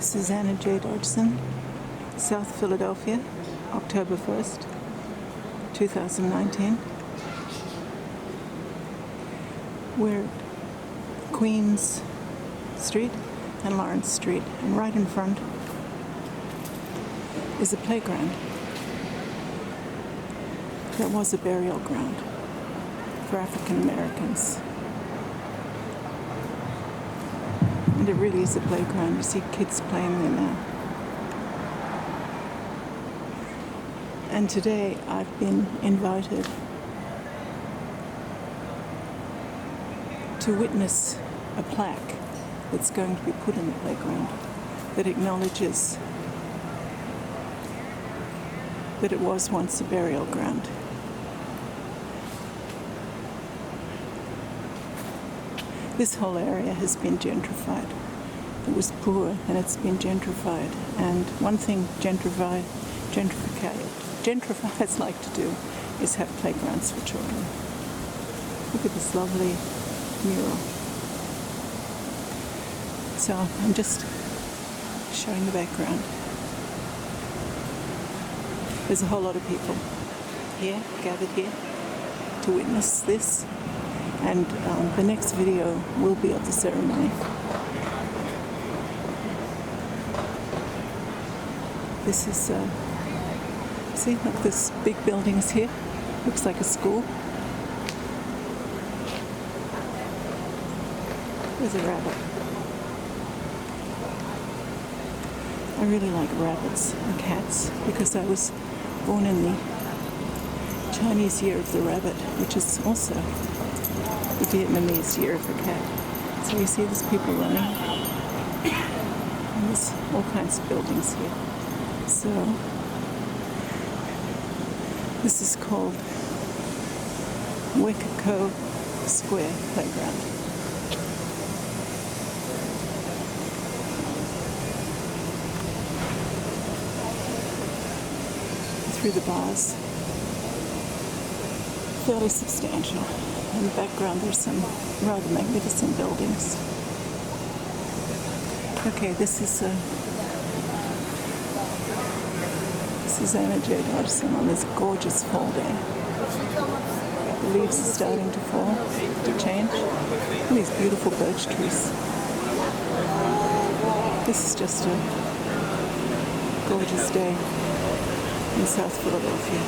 Susanna J. Dodgson, South Philadelphia, October 1st, 2019. We're at Queens Street and Lawrence Street, and right in front is a playground that was a burial ground for African Americans. And it really is a playground. You see kids playing there now. And today I've been invited to witness a plaque that's going to be put in the playground that acknowledges that it was once a burial ground. This whole area has been gentrified. It was poor and it's been gentrified. And one thing gentrifiers like to do is have playgrounds for children. Look at this lovely mural. So I'm just showing the background. There's a whole lot of people here, gathered here, to witness this. And the next video will be of the ceremony. This is, see, look, there's big buildings here. Looks like a school. There's a rabbit. I really like rabbits and cats because I was born in the Chinese Year of the Rabbit, which is also the Vietnamese Year of the Cat. So you see there's people running. And there's all kinds of buildings here. So this is called Wekako Square Playground. Through the bars. Fairly substantial. In the background there's some rather magnificent buildings. Okay, this is Susanna J. Dodgson on this gorgeous fall day. The leaves are starting to fall, to change. And these beautiful birch trees. This is just a gorgeous day in South Philadelphia.